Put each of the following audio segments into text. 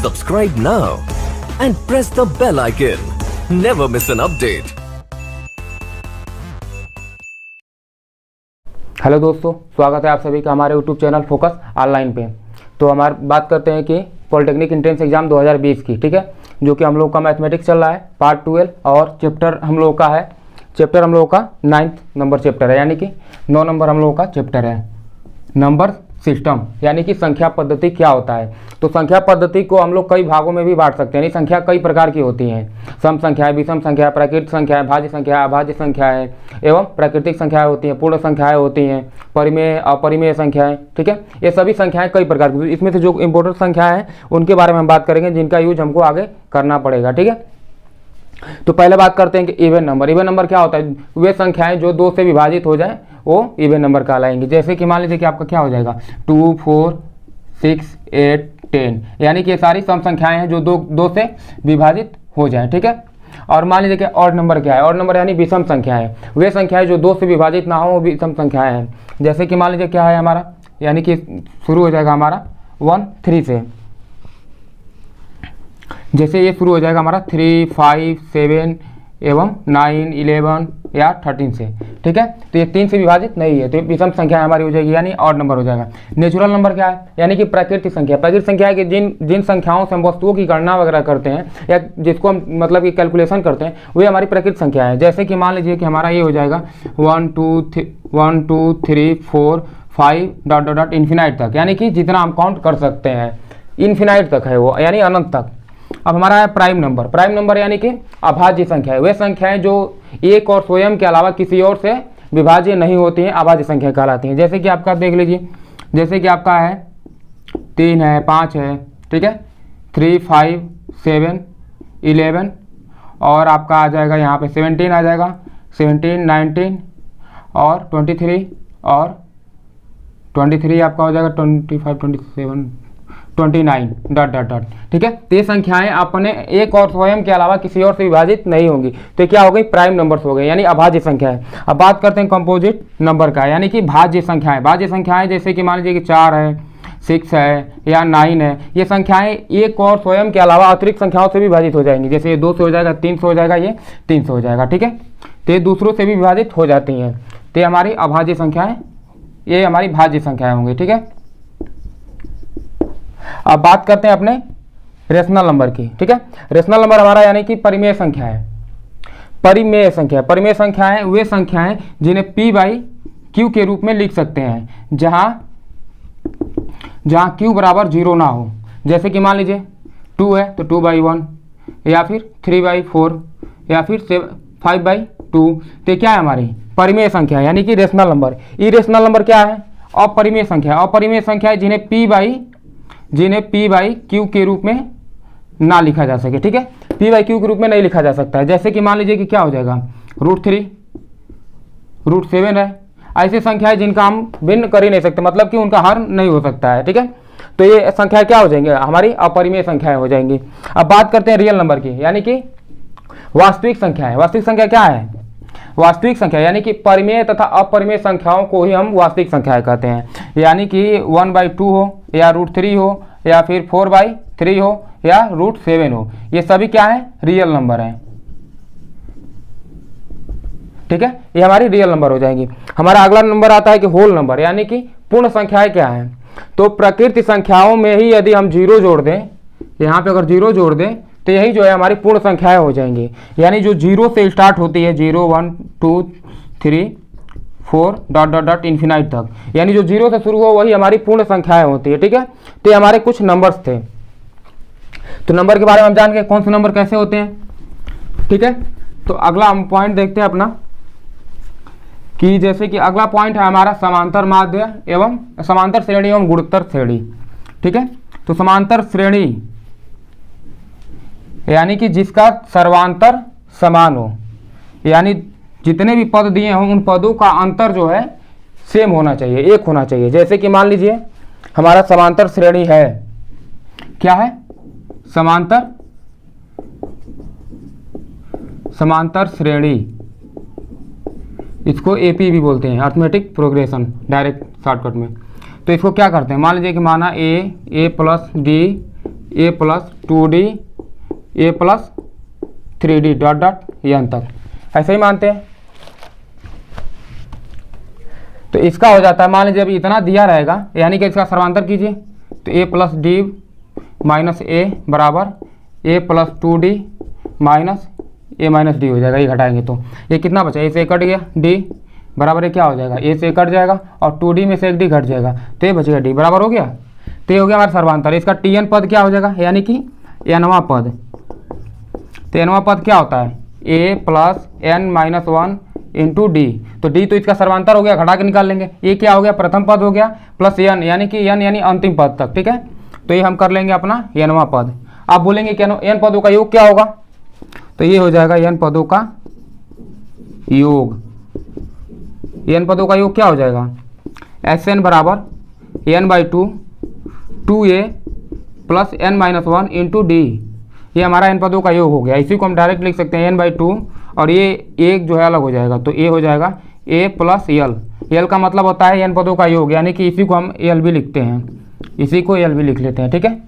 Subscribe now and press the bell icon. Never miss an update. Hello दोस्तों, स्वागत है आप सभी का हमारे यूट्यूब चैनल फोकस ऑनलाइन पे। तो हमारे बात करते हैं कि पॉलिटेक्निक एंट्रेंस एग्जाम 2020 की, ठीक है, जो कि हम लोग का मैथमेटिक्स चल रहा है पार्ट 12 और चैप्टर हम लोग का है, चैप्टर हम लोग का 9 नंबर चैप्टर है, यानी कि 9 नंबर हम लोग का चैप्टर है नंबर सिस्टम, यानी कि संख्या पद्धति क्या होता है। तो संख्या पद्धति को हम लोग कई भागों में भी बांट सकते हैं, यानी संख्या कई प्रकार की होती हैं। सम संख्या है, विषम संख्या है, प्राकृतिक संख्या है, भाज्य संख्या है, अभाज्य संख्या है, एवं प्राकृतिक संख्याएं होती हैं, पूर्ण संख्याएं होती हैं, परिमेय अपरिमेय संख्याएं, ठीक है। ये सभी संख्याएं कई प्रकार की, इसमें से जो इंपॉर्टेंट संख्याएं हैं उनके बारे में हम बात करेंगे, जिनका यूज हमको आगे करना पड़ेगा, ठीक है। तो पहले बात करते हैं कि इवन नंबर। इवन नंबर क्या होता है? वे संख्याएं जो 2 से विभाजित हो जाए वो इवन नंबर कहलाएंगी। जैसे कि मान लीजिए कि आपका क्या हो जाएगा 2, 4, 6, 8, 10, यानी कि ये सारी सम संख्याएं हैं जो 2 से विभाजित हो जाए, ठीक है। और मान लीजिए कि ऑड नंबर क्या है? ऑड नंबर यानी विषम संख्याएं, वे संख्याएं जो 2 से विभाजित ना हो वो विषम संख्याएं हैं। जैसे कि मान लीजिए क्या है हमारा, यानी कि शुरू हो जाएगा हमारा 1, 3 से, जैसे ये शुरू हो जाएगा हमारा 3, 5, 7 एवं 9, 11 या 13 से, ठीक है। तो ये 3 से विभाजित नहीं है, तो विषम संख्या हमारी हो जाएगी, यानी ऑड नंबर हो जाएगा। नेचुरल नंबर क्या है? यानी कि प्राकृतिक संख्या। प्राकृतिक संख्या है कि जिन संख्याओं से हम वस्तुओं की गणना वगैरह करते हैं या जिसको हम मतलब कि कैलकुलेशन करते हैं, वे हमारी प्राकृतिक संख्या है। जैसे कि मान लीजिए कि हमारा ये हो जाएगा 1, 2, 3, 4, 5 डॉट डॉट डॉट इन्फिनाइट तक, यानी कि जितना हम काउंट कर सकते हैं इन्फिनाइट तक है वो, यानी अनंत तक। अब हमारा है प्राइम नंबर। प्राइम नंबर यानी कि अभाज्य संख्या है, वे संख्याएं जो एक और स्वयं के अलावा किसी और से विभाज्य नहीं होती हैं, अभाज्य संख्या कहलाती हैं। जैसे कि आपका देख लीजिए, जैसे कि आपका है 3 है, 5 है, ठीक है, 3, 5, 7, 11 और आपका आ जाएगा यहाँ पे 17 आ जाएगा, 17, 19 और 23 और 23 आपका हो जाएगा 25, 27, 29 डॉट डॉट डॉट, ठीक है। तो ये संख्याएं अपने एक और स्वयं के अलावा किसी और से विभाजित नहीं होंगी, तो क्या हो गई? प्राइम नंबर्स हो गए, यानी अभाज्य संख्या है। अब बात करते हैं कंपोजिट नंबर का, यानी कि भाज्य संख्याएं। भाज्य संख्याएं जैसे कि मान लीजिए कि 4 है, 6 है या 9 है, ये संख्याएं एक और स्वयं के अलावा अतिरिक्त संख्याओं से विभाजित हो जाएंगी। जैसे ये 2 से हो जाएगा, 3 से हो जाएगा, ये 3 से हो जाएगा, ठीक है। तो ये दूसरों से भी विभाजित हो जाती हैं, तो ये हमारी अभाज्य संख्याएं, ये हमारी भाज्य संख्याएं होंगी, ठीक है। अब बात करते हैं अपने रेशनल नंबर की, ठीक है। रेशनल नंबर हमारा यानी कि परिमेय संख्या है। परिमेय संख्या, परिमेय संख्याएं वे संख्याएं जिन्हें p/q के रूप में लिख सकते हैं, जहां q बराबर 0 ना हो। जैसे कि मान लीजिए 2 है तो 2/1 या फिर 3/4 या फिर 5/2, तो क्या है हमारी परिमेय संख्या, यानी कि रेशनल नंबर। इरेशनल नंबर क्या है? अपरिमेय संख्या। अपरिमेय संख्या है जिन्हें p/q के रूप में ना लिखा जा सके, ठीक है। p/q के रूप में नहीं लिखा जा सकता है। जैसे कि मान लीजिए कि क्या हो जाएगा √3, √7 है, ऐसी संख्याएं जिनका हम भिन्न कर ही नहीं सकते, मतलब कि उनका हर नहीं हो सकता है, ठीक है। तो ये संख्या क्या हो जाएंगे? हमारी अपरिमेय संख्याएं हो जाएंगी। अब बात करते हैं रियल नंबर की, यानी कि वास्तविक संख्या है। वास्तविक संख्या क्या है? वास्तविक संख्या यानी कि परिमेय तथा अपरिमेय संख्याओं को ही हम वास्तविक संख्याएं कहते हैं, यानी कि 1/2 हो या √3 हो या फिर 4/3 हो या √7 हो, ये सभी क्या है? रियल नंबर हैं, ठीक है। ये हमारी रियल नंबर हो जाएंगी। हमारा अगला नंबर आता है कि होल नंबर, यानी कि पूर्ण संख्याएं क्या है? तो प्राकृतिक संख्याओं में ही यदि हम 0 जोड़ दें, यहाँ पे अगर 0 जोड़ दें तो यही जो है हमारी पूर्ण संख्याएं हो जाएंगी, यानी जो 0 से स्टार्ट होती है, 0, 1, 2, 3, 4 डॉट डॉट डॉट इन्फिनाइट तक, यानी जो 0 से शुरू हो वही हमारी पूर्ण संख्याएं होती है, ठीक है। तो ये हमारे कुछ नंबर्स थे। तो नंबर के बारे में हम जान गए कौन से नंबर कैसे होते हैं, ठीक है। तो अगला हम पॉइंट देखते हैं अपना, कि जैसे कि अगला पॉइंट है हमारा समांतर माध्य एवं समांतर श्रेणी एवं गुणोत्तर श्रेणी, ठीक है। तो समांतर श्रेणी यानी कि जिसका सर्वांतर समान हो, यानी जितने भी पद दिए हों उन पदों का अंतर जो है सेम होना चाहिए, एक होना चाहिए। जैसे कि मान लीजिए हमारा समांतर श्रेणी है, क्या है? समांतर श्रेणी, इसको एपी भी बोलते हैं, अर्थमेटिक प्रोग्रेशन डायरेक्ट शॉर्टकट में। तो इसको क्या करते हैं, मान लीजिए कि माना a plus d a plus 2d a plus 3d dot dot n तक, ऐसे ही मानते हैं। तो इसका हो जाता है, मान लीजिए अभी इतना दिया रहेगा, यानी कि इसका सर्वांतर कीजिए, तो ए प्लस डी माइनस ए बराबर ए प्लस 2d माइनस ए माइनस डी हो जाएगा, ये घटाएंगे तो ये कितना बचा, ए से कट गया, डी बराबर ये क्या हो जाएगा, ए से कट जाएगा और 2d में से एक डी घट जाएगा, तो ये बचेगा डी बराबर हो गया। तो ये हो गया हमारा सर्वांतर। इसका tn पद क्या हो जाएगा, यानी कि nवां पद। तो nवां पद क्या होता है, a plus n minus 1 into D, तो डी तो इसका सर्वांतर हो गया, घटा के निकाल लेंगे। ये क्या हो गया, प्रथम पद हो गया, प्लस n यानी कि n यानी अंतिम पद तक, ठीक है। तो ये हम कर लेंगे अपना nवां पद। आप बोलेंगे कि n पदों का योग क्या होगा, तो ये हो जाएगा n पदों का योग। n पदों का योग क्या हो जाएगा, Sn बराबर n/2 2a plus n minus 1 into D, ये हमारा n पदों का योग हो गया। इसी को हम डायरेक्ट लिख सकते हैं n/2 और ये एक जो है अलग हो जाएगा, तो a हो जाएगा a प्लस l का मतलब होता है n पदों का योग, यानी कि इसी को हम l भी लिखते हैं, इसी को l भी लिख लेते हैं, ठीक है।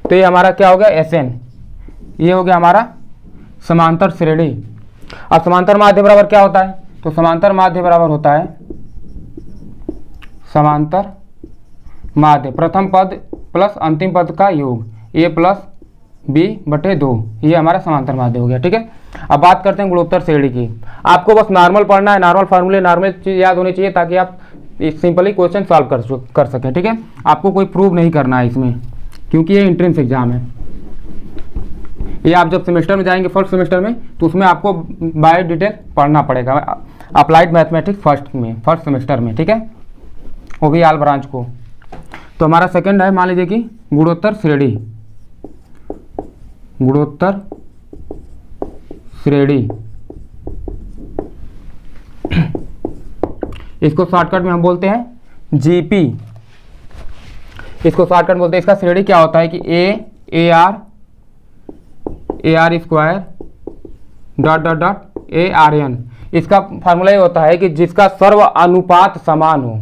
तो ये हमारा क्या हो गया Sn, ये हो गया हमारा समांतर श्रेणी। अब समांतर माध्य बराबर क्या होता है, तो समांतर माध्य बराबर होता है समांतर माध्य प्रथम पद प्लस अंतिम पद का योग, a प्लस b बटे 2, ये हमारा समांतर माध्य हो गया, ठीक है। अब बात करते हैं गुणोत्तर श्रेणी की। आपको बस नॉर्मल पढ़ना है, नॉर्मल फार्मूले नॉर्मल चीज़ याद होनी चाहिए, ताकि आप सिंपली क्वेश्चन सॉल्व कर सकें, ठीक है। आपको कोई प्रूव नहीं करना है इसमें, क्योंकि ये एंट्रेंस एग्जाम है। ये आप जब सेमेस्टर में जाएंगे फर्स्ट सेमेस्टर में, तो उसमें आपको बाय डिटेल पढ़ना पड़ेगा, अप्लाइड मैथमेटिक्स फर्स्ट सेमेस्टर में, ठीक है, वो भी आल ब्रांच को। तो हमारा सेकंड है, मान लीजिए कि गुणोत्तर श्रेणी। गुणोत्तर श्रेणी इसको शॉर्टकट में हम बोलते हैं जीपी, इसको शॉर्टकट बोलते हैं। इसका श्रेणी क्या होता है कि a r square dot dot dot a r n. इसका फार्मूला ये होता है कि जिसका सर्व अनुपात समान हो,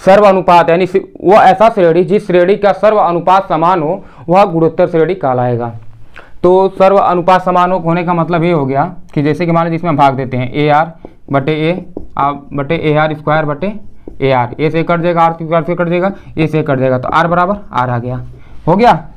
सर्व अनुपात यानी वो ऐसा श्रेणी जिस श्रेणी का सर्व अनुपात समान हो, वह गुणोत्तर श्रेणी कहलाएगा। तो सर्व अनुपात समान होने का मतलब ये हो गया कि जैसे कि मान लीजिए इसमें भाग देते हैं ए आर बटे ए आर स्क्वायर बटे ए आर, ए से कट जाएगा, आर स्क्वायर से कट जाएगा, ए से कट जाएगा, तो आर बराबर आर आ गया, हो गया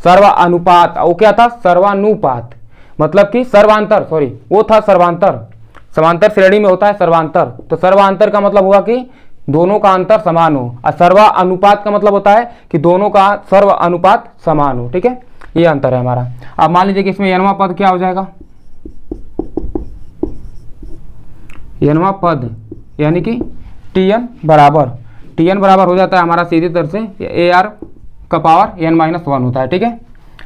सर्व अनुपात। वो क्या था, सर्वानुपात, मतलब कि सर्वांतर, सॉरी वो था सर्वांतर। समांतर श्रेणी में होता है सर्वांतर, तो सर्वांतर का मतलब हुआ कि दोनों का अंतर समान हो, और सर्वा अनुपात का मतलब होता है कि दोनों का सर्व अनुपात समान हो, ठीक है, ये अंतर है हमारा। अब मान लीजिए कि इसमें nवां पद क्या हो जाएगा, nवां पद यानी कि tn बराबर हो जाता है हमारा सीधी तरह से ए आर का पावर n माइनस 1 होता है, ठीक है।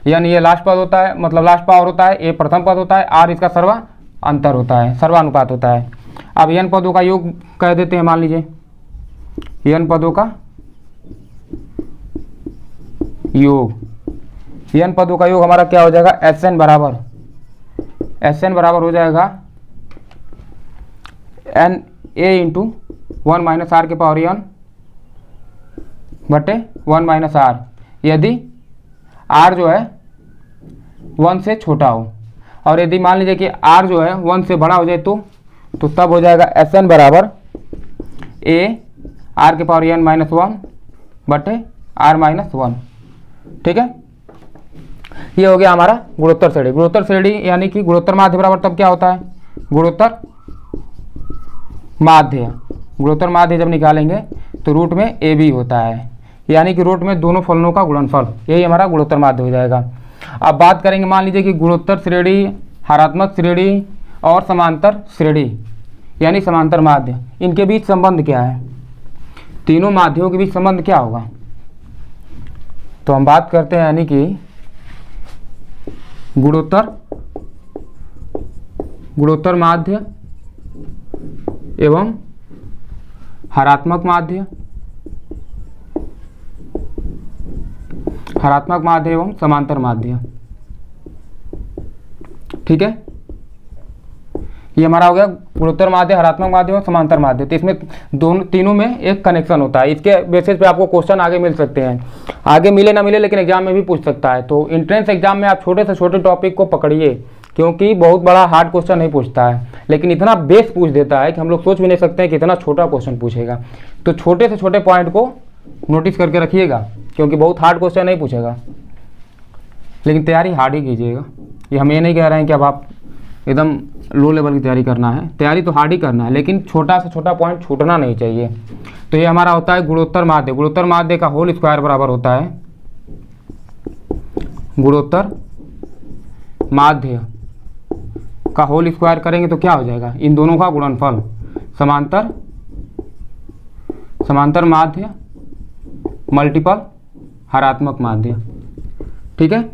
यानी ये लास्ट पद होता है, मतलब लास्ट पावर होता है, ए प्रथम पद होता है, आर इसका सर्वा अंतर होता है, सर्वानुपात होता है। अब n पदों का योग कह देते हैं, मान लीजिए n पदों का योग, n पदों का योग हमारा क्या हो जाएगा, Sn बराबर हो जाएगा n a into 1 minus r के पावर n बटे 1 माइनस आर, यदि r जो है 1 से छोटा हो, और यदि मान लीजिए कि r जो है 1 से बड़ा हो जाए तो तब हो जाएगा Sn बराबर a r के पावर n माइनस 1 बटे r माइनस 1, ठीक है। ये हो गया हमारा गुणोत्तर श्रेणी। गुणोत्तर श्रेणी यानी कि गुणोत्तर माध्य बराबर तब क्या होता है, गुणोत्तर माध्य जब निकालेंगे तो रूट में ए बी होता है, यानी कि रूट में दोनों फलनों का गुणनफल, यही हमारा गुणोत्तर माध्य हो जाएगा। अब बात करेंगे मान लीजिए कि गुणोत्तर श्रेणी, हरात्मक श्रेणी और समांतर श्रेणी यानी समांतर माध्य, इनके बीच संबंध क्या है, तीनों माध्यों के बीच संबंध क्या होगा। तो हम बात करते हैं यानी कि गुणोत्तर माध्य एवं हरात्मक माध्य एवं समांतर माध्य, ठीक है। ये हमारा हो गया गुणोत्तर माध्य, हरात्मक माध्य और समांतर माध्य। तो इसमें तीनों में एक कनेक्शन होता है। इसके बेसिस पे आपको क्वेश्चन आगे मिल सकते हैं, आगे मिले ना मिले लेकिन एग्जाम में भी पूछ सकता है। तो एंट्रेंस एग्जाम में आप छोटे से छोटे टॉपिक को पकड़िए, क्योंकि बहुत बड़ा हार्ड क्वेश्चन नहीं पूछता है, लेकिन इतना बेस पूछ देता है कि हम लोग सोच भी नहीं सकते हैं कि इतना छोटा क्वेश्चन पूछेगा। तो छोटे से छोटे पॉइंट को नोटिस करके रखिएगा, क्योंकि बहुत हार्ड क्वेश्चन नहीं पूछेगा, लेकिन तैयारी हार्ड ही कीजिएगा। ये हम ये नहीं कह रहे हैं कि अब आप एकदम लो लेवल की तैयारी करना है, तैयारी तो हार्ड ही करना है, लेकिन छोटा से छोटा पॉइंट छूटना नहीं चाहिए। तो ये हमारा होता है गुणोत्तर माध्य। गुणोत्तर माध्य का होल स्क्वायर बराबर होता है गुणोत्तर माध्य का होल स्क्वायर करेंगे तो क्या हो जाएगा, इन दोनों का गुणनफल, समांतर माध्य मल्टीपल हरात्मक माध्य। ठीक है,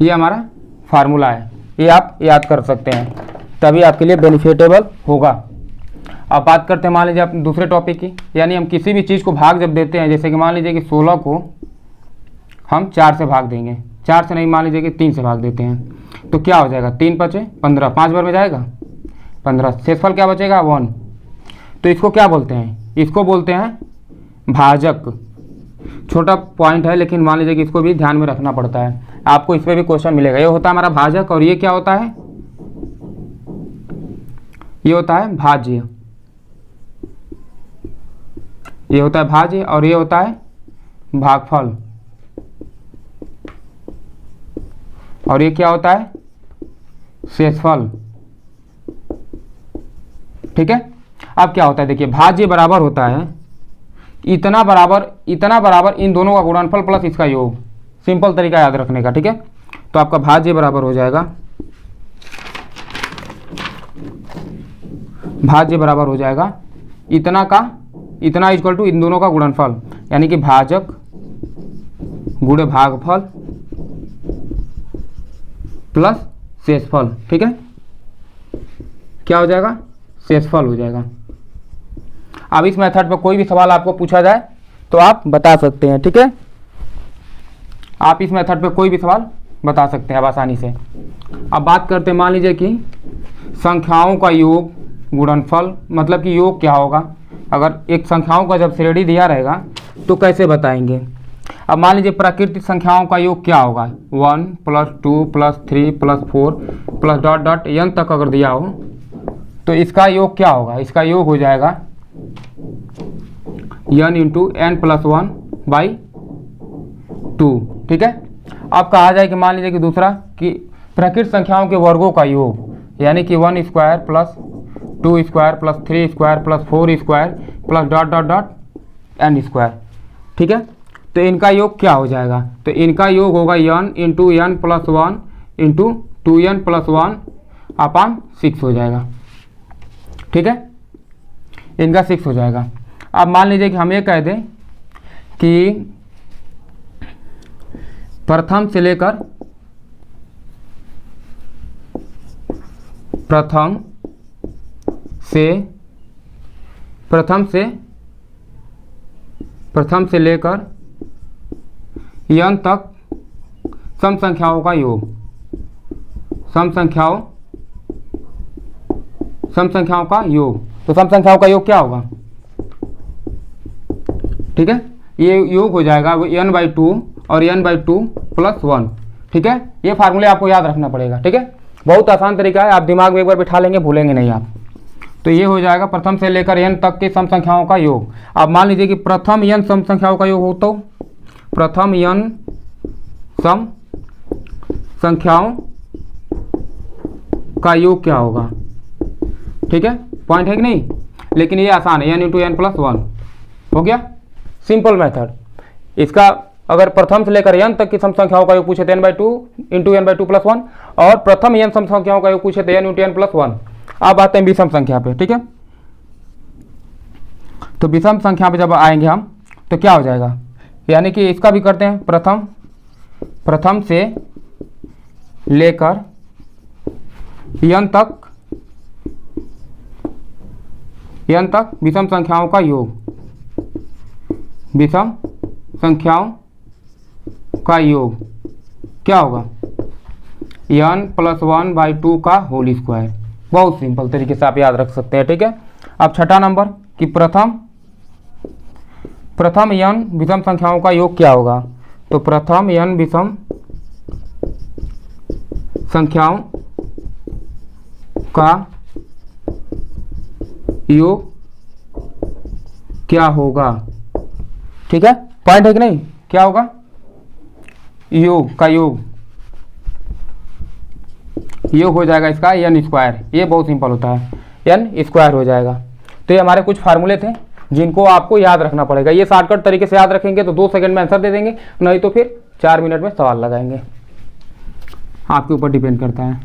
ये हमारा फार्मूला है, ये आप याद कर सकते हैं, तभी आपके लिए बेनिफिटेबल होगा। अब बात करते हैं मान लीजिए आप दूसरे टॉपिक की, यानी हम किसी भी चीज़ को भाग जब देते हैं, जैसे कि मान लीजिए कि 16 को हम 4 से भाग देंगे, 4 से नहीं, मान लीजिए कि 3 से भाग देते हैं, तो क्या हो जाएगा, 3 × 5 = 15, 5 बार में जाएगा 15, शेषफल क्या बचेगा 1। तो इसको क्या बोलते हैं, इसको बोलते हैं भाजक। छोटा पॉइंट है, लेकिन मान लीजिए कि इसको भी ध्यान में रखना पड़ता है, आपको इस पर भी क्वेश्चन मिलेगा। ये होता है हमारा भाजक, और ये क्या होता है, ये होता है भाज्य। ये होता है भाज्य और ये होता है भागफल, और ये क्या होता है, शेषफल। ठीक है, अब क्या होता है, देखिए भाज्य बराबर होता है इतना बराबर इन दोनों का गुणनफल प्लस इसका योग। सिंपल तरीका याद रखने का। ठीक है, तो आपका भाज्य बराबर हो जाएगा, भाज्य बराबर हो जाएगा इतना इक्वल टू इन दोनों का गुणनफल, यानी कि भाजक गुणे भागफल प्लस शेषफल। ठीक है, क्या हो जाएगा, शेषफल हो जाएगा। अब इस मेथड पर कोई भी सवाल आपको पूछा जाए तो आप बता सकते हैं। ठीक है, आप इस मेथड पे कोई भी सवाल बता सकते हैं अब आसानी से। अब बात करते हैं, मान लीजिए कि संख्याओं का योग गुणनफल, मतलब कि योग क्या होगा, अगर एक संख्याओं का जब श्रेणी दिया रहेगा तो कैसे बताएंगे। अब मान लीजिए प्राकृतिक संख्याओं का योग क्या होगा, 1 + 2 + 3 + 4 प्लस डॉट डॉट n तक अगर दिया हो तो इसका योग क्या होगा, इसका योग हो जाएगा n × n + 1/2। ठीक है, अब कहा जाए कि मान लीजिए कि दूसरा कि प्राकृतिक संख्याओं के वर्गों का योग, यानी कि 1² + 2² + 3² + 4² plus dot dot dot n²। ठीक है, तो इनका योग क्या हो जाएगा, तो इनका योग होगा n × n + 1 × 2n + 1/6 हो जाएगा। ठीक है, इनका 6 हो जाएगा। अब मान लीजिए कि हम ये कह दें कि प्रथम से लेकर लेकर n तक सम संख्याओं का योग, सम संख्याओं का योग। तो सम संख्याओं का योग क्या होगा, ठीक है, ये योग हो जाएगा n/2 और n/2 + 1। ठीक है, ये फार्मूले आपको याद रखना पड़ेगा। ठीक है, बहुत आसान तरीका है, आप दिमाग में एक बार बिठा लेंगे, भूलेंगे नहीं आप। तो ये हो जाएगा प्रथम से लेकर n तक के सम संख्याओं का योग। अब मान लीजिए कि प्रथम n सम संख्याओं का योग हो, तो प्रथम n सम संख्याओं का योग क्या होगा। ठीक है, पॉइंट है कि नहीं, लेकिन ये आसान है, n × n + 1 हो गया, सिंपल मेथड। इसका अगर प्रथम से लेकर n तक की सम संख्याओं का योग पूछे तो n/2 × n/2 + 1, और प्रथम n सम संख्याओं का योग पूछे तो n × n + 1। अब आते हैं विषम संख्या पे। ठीक है, तो विषम संख्या पे जब आएंगे हम तो क्या हो जाएगा, यानी कि इसका भी करते हैं, प्रथम से लेकर n तक विषम संख्याओं का योग, विषम संख्याओं का योग क्या होगा, n+1/2 का होल स्क्वायर। बहुत सिंपल तरीके से आप याद रख सकते हैं, ठीक है। अब छठा नंबर कि प्रथम n विषम संख्याओं का योग क्या होगा। तो प्रथम n विषम संख्याओं का योग क्या होगा, ठीक है। पॉइंट है कि नहीं, क्या होगा, योग का योग हो जाएगा इसका n स्क्वायर। ये बहुत सिंपल होता है, n स्क्वायर हो जाएगा। तो ये हमारे कुछ फार्मूले थे जिनको आपको याद रखना पड़ेगा। ये शॉर्टकट तरीके से याद रखेंगे तो 2 सेकंड में आंसर दे देंगे, नहीं तो फिर 4 मिनट में सवाल लगाएंगे, आपके ऊपर डिपेंड करता है।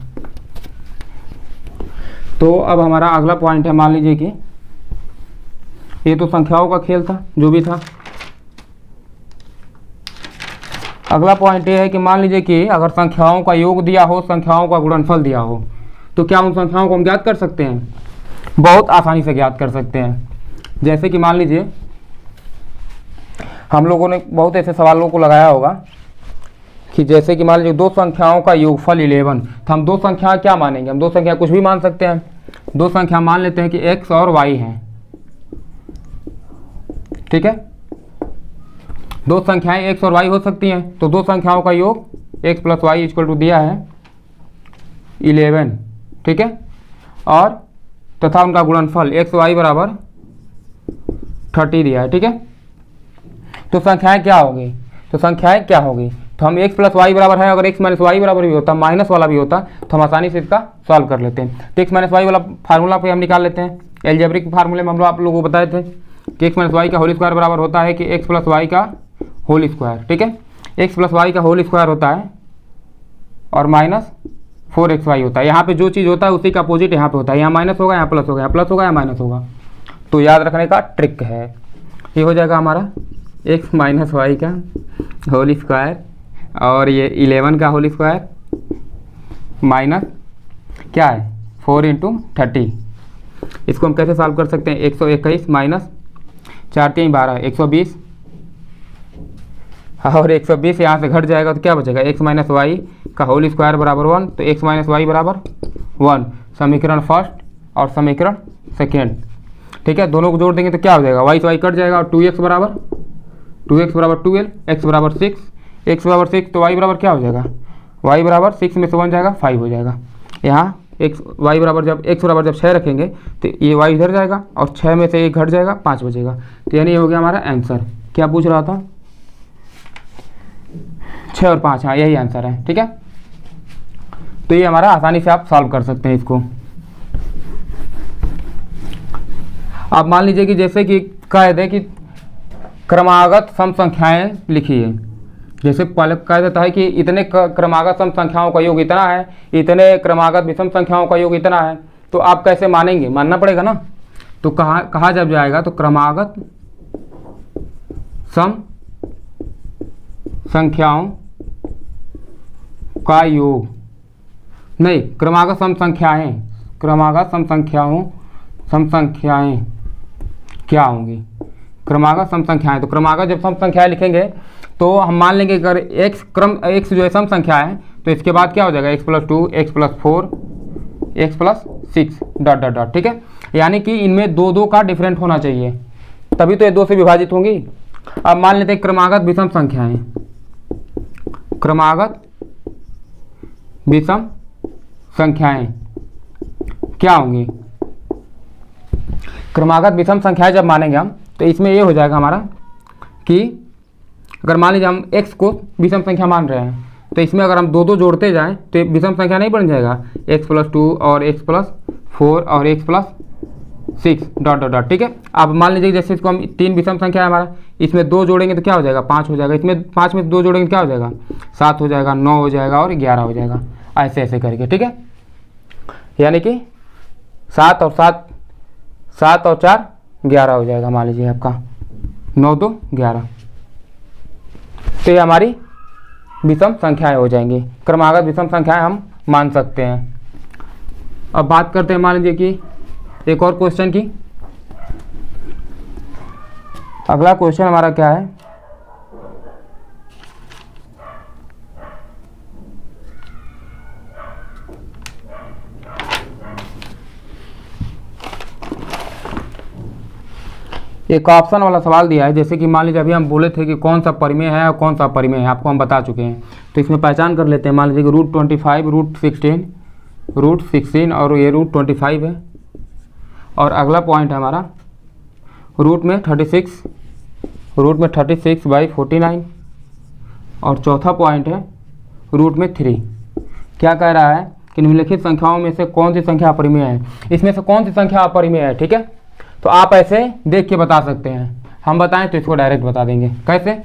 तो अब हमारा अगला पॉइंट है, मान लीजिए कि ये तो संख्याओं का खेल था जो भी था। अगला पॉइंट ये है कि मान लीजिए कि अगर संख्याओं का योग दिया हो, संख्याओं का गुणनफल दिया हो, तो क्या उन संख्याओं को हम ज्ञात कर सकते हैं। बहुत आसानी से ज्ञात कर सकते हैं। जैसे कि मान लीजिए हम लोगों ने बहुत ऐसे सवालों को लगाया होगा कि जैसे कि मान लीजिए दो संख्याओं का योगफल 11, तो हम दो संख्या क्या मानेंगे, हम दो संख्या कुछ भी मान सकते हैं। दो संख्या मान लेते हैं कि x और y हैं, ठीक है। दो संख्याएं x और y हो सकती हैं, तो दो संख्याओं का योग x + y = दिया है 11, ठीक है। और तथा उनका गुणनफल x y = 30 दिया है, ठीक है। तो संख्याएं क्या होगी, तो संख्याएं क्या होगी, तो हम x + y बराबर है, अगर x - y बराबर भी होता, माइनस वाला भी होता, तो हम आसानी से इसका सॉल्व कर लेते हैं। तो x - y वाला फार्मूला पे हम निकाल लेते हैं। एल्जेब्रिक फार्मूले में हम आप लोगों को बताए थे कि x - y का होल स्क्वायर बराबर होता है कि x + y का होल स्क्वायर, ठीक है। x + y का होल स्क्वायर होता है और -4xy होता है। यहाँ पे जो चीज़ होता है उसी का अपोजिट यहाँ पे होता है। यहाँ माइनस होगा, यहाँ प्लस होगा, यहाँ प्लस होगा, यहाँ माइनस होगा। तो याद रखने का ट्रिक है। ये हो जाएगा हमारा x - y का होल स्क्वायर और ये 11 का होल स्क्वायर माइनस क्या है 4 × 30। इसको हम कैसे सॉल्व कर सकते हैं, 121 माइनस 4 × 3 = 12, 120 और 120 यहाँ से घट जाएगा तो क्या बचेगा, x - y का होल स्क्वायर बराबर 1, तो x - y बराबर 1। समीकरण फर्स्ट और समीकरण सेकेंड, ठीक है। दोनों को जोड़ देंगे तो क्या हो जाएगा, y से y कट जाएगा और 2x बराबर 12, x बराबर 6, x बराबर 6 तो y बराबर क्या हो जाएगा, y बराबर 6 में से 1 जाएगा 5 हो जाएगा। यहाँ x बराबर जब 6 रखेंगे तो ये y इधर जाएगा और 6 में से 1 घट जाएगा 5 बचेगा। तो यानी ये हो गया हमारा आंसर। क्या पूछ रहा था, 6 और 5, हाँ यही आंसर है, ठीक है। तो ये हमारा आसानी से आप सॉल्व कर सकते हैं इसको। आप मान लीजिए कि जैसे कि कह दे कि क्रमागत सम संख्याएं लिखिए, जैसे पहले कह देता है कि इतने क्रमागत सम संख्याओं का योग इतना है, इतने क्रमागत विषम संख्याओं का योग इतना है, तो आप कैसे मानेंगे, मानना पड़ेगा ना। तो कहा जब जाएगा तो क्रमागत सम संख्याओं का योग, नहीं क्रमागत सम संख्याएं, क्रमागत सम संख्याएं क्या होंगी, क्रमागत सम संख्याएं। तो क्रमागत जब सम संख्याएं लिखेंगे तो हम मान लेंगे अगर x जो है सम संख्या है तो इसके बाद क्या हो जाएगा, x + 2, x + 4, x + 6 ... ठीक है। यानी कि इनमें 2 का डिफरेंट होना चाहिए, तभी तो ये 2 से विभाजित होंगी। अब मान लेते हैं क्रमागत विषम संख्याएं, क्रमागत विषम संख्याएं क्या होंगी, क्रमागत विषम संख्याएं जब मानेंगे हम तो इसमें ये हो जाएगा हमारा कि अगर मान लीजिए हम x को विषम संख्या मान रहे हैं तो इसमें अगर हम 2 जोड़ते जाएं तो ये विषम संख्या नहीं बन जाएगा, x + 2 और x + 4 और x + 6 ... ठीक है। अब मान लीजिए जैसे इसको हम 3 विषम संख्या है हमारा, इसमें 2 जोड़ेंगे तो क्या हो जाएगा, 5 हो जाएगा। इसमें 5 में 2 जोड़ेंगे तो क्या हो जाएगा, 7 हो जाएगा, 9 हो जाएगा और 11 हो जाएगा, ऐसे ऐसे करके, ठीक है। यानी कि 7 और 4 11 हो जाएगा, मान लीजिए आपका 9 2 11। तो ये हमारी विषम संख्याएं हो जाएंगी, क्रमागत विषम संख्याएं हम मान सकते हैं। अब बात करते हैं मान लीजिए कि एक और क्वेश्चन की। अगला क्वेश्चन हमारा क्या है, एक ऑप्शन वाला सवाल दिया है, जैसे कि मान लीजिए अभी हम बोले थे कि कौन सा परिमेय है और कौन सा अपरिमेय है, आपको हम बता चुके हैं। तो इसमें पहचान कर लेते हैं। मान लीजिए कि √25 √16 और ये √25 है। और अगला पॉइंट है हमारा रूट में 36/49। और चौथा पॉइंट है रूट में 3। क्या कह रहा है कि निम्नलिखित संख्याओं में से कौन सी संख्या अपरिमेय है, इसमें से कौन सी संख्या अपरिमेय है। ठीक है, तो आप ऐसे देख के बता सकते हैं। हम बताएं तो इसको डायरेक्ट बता देंगे। कैसे?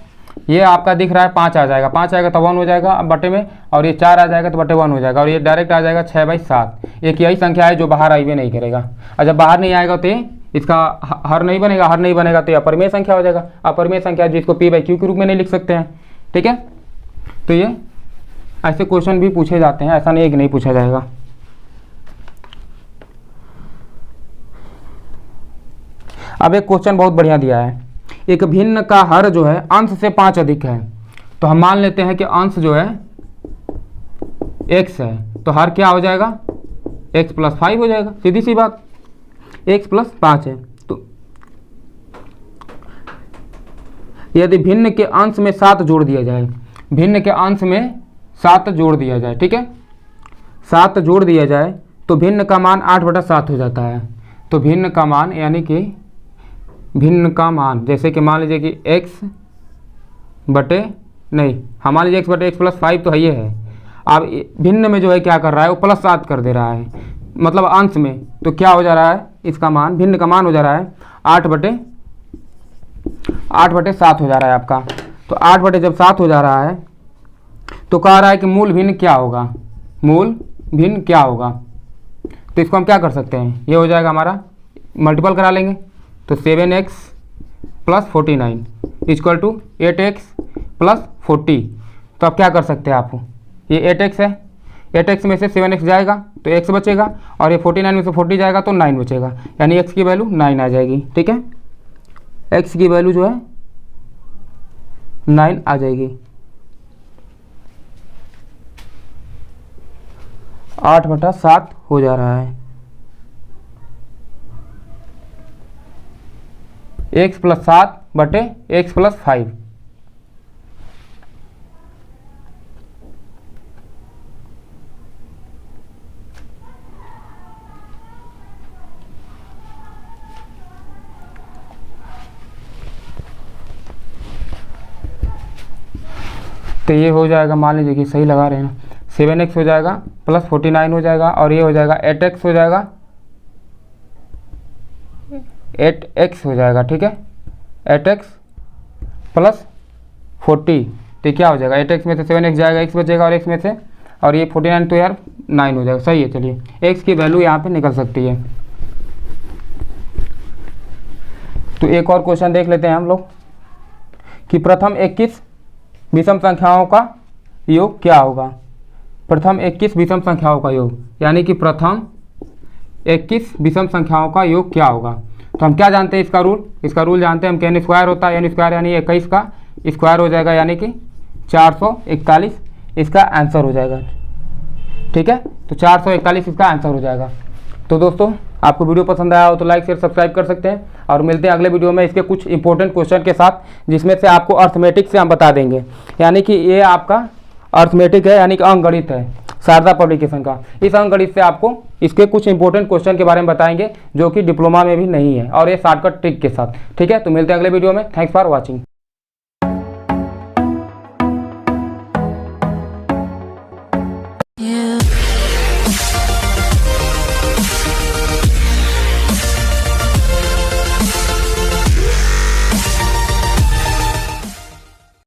ये आपका दिख रहा है 5 आ जाएगा, 5 आएगा तो 1 हो जाएगा अब बटे में, और ये 4 आ जाएगा तो बटे 1 हो जाएगा, और ये डायरेक्ट आ जाएगा 6/7। एक यही संख्या है जो बाहर आई हुई नहीं करेगा, और जब बाहर नहीं आएगा तो इसका हर नहीं बनेगा, हर नहीं बनेगा तो ये अपरिमेय संख्या हो जाएगा। अपरिमेय संख्या जिसको P/Q के रूप में नहीं लिख सकते हैं। ठीक है, तो ये ऐसे क्वेश्चन भी पूछे जाते हैं, ऐसा नहीं है कि नहीं पूछा जाएगा। अब एक क्वेश्चन बहुत बढ़िया दिया है, एक भिन्न का हर जो है अंश से 5 अधिक है। तो हम मान लेते हैं कि अंश जो है x है, तो हर क्या हो जाएगा, x + 5 हो जाएगा। सीधी सी बात, x + 5 है। तो यदि भिन्न के अंश में 7 जोड़ दिया जाए, भिन्न के अंश में 7 जोड़ दिया जाए, ठीक है, 7 जोड़ दिया जाए तो भिन्न का मान 8/7 हो जाता है। तो भिन्न का मान यानी कि भिन्न का मान, जैसे कि मान लीजिए कि x बटे नहीं, हम मान लीजिए x बटे x + 5 तो है ये है। अब भिन्न में जो है क्या कर रहा है, वो +7 कर दे रहा है, मतलब अंश में। तो क्या हो जा रहा है, इसका मान, भिन्न का मान हो जा रहा है 8/7 हो जा रहा है आपका। तो 8/7 हो जा रहा है तो कह रहा है कि मूल भिन्न क्या होगा, मूल भिन्न क्या होगा। तो इसको हम क्या कर सकते हैं, ये हो जाएगा हमारा, मल्टीपल करा लेंगे तो 7x + 49 = 8x + 40। तो अब क्या कर सकते हैं आप, ये 8x है, 8x में से 7x जाएगा तो x बचेगा, और ये 49 में से 40 जाएगा तो 9 बचेगा, यानी x की वैल्यू 9 आ जाएगी। ठीक है, x की वैल्यू जो है 9 आ जाएगी। 8/7 हो जा रहा है, x + 7 बटे x + 5। तो ये हो जाएगा, मान लीजिए कि सही लगा रहे हैं ना, 7x हो जाएगा + 49 हो जाएगा, और ये हो जाएगा 8x हो जाएगा, 8x हो जाएगा। ठीक है, 8x + 40, तो क्या हो जाएगा, 8x में से 7x जाएगा, x बचेगा, और x में से, और ये 49 तो यार 9 हो जाएगा। सही है, चलिए x की वैल्यू यहाँ पे निकल सकती है। तो एक और क्वेश्चन देख लेते हैं हम लोग कि प्रथम 21 विषम संख्याओं का योग क्या होगा। प्रथम 21 विषम संख्याओं का योग, यानी कि प्रथम 21 विषम संख्याओं का योग क्या होगा। तो हम क्या जानते हैं इसका रूल, इसका रूल जानते हैं हम, n स्क्वायर होता है, n स्क्वायर यानी 21 का स्क्वायर हो जाएगा, यानी कि 441 इसका आंसर हो जाएगा। ठीक है, तो 441 इसका आंसर हो जाएगा। तो दोस्तों, आपको वीडियो पसंद आया हो तो लाइक शेयर सब्सक्राइब कर सकते हैं, और मिलते हैं अगले वीडियो में इसके कुछ इंपॉर्टेंट क्वेश्चन के साथ, जिसमें से आपको अर्थमेटिक से हम बता देंगे। यानी कि ये आपका अर्थमेटिक है, यानी कि अंकगणित है, शारदा पब्लिकेशन का। इस अंकगणित से आपको इसके कुछ इंपॉर्टेंट क्वेश्चन के बारे में बताएंगे, जो कि डिप्लोमा में भी नहीं है, और ये शॉर्टकट ट्रिक के साथ। ठीक है, तो मिलते हैं अगले वीडियो में। Thanks for watching.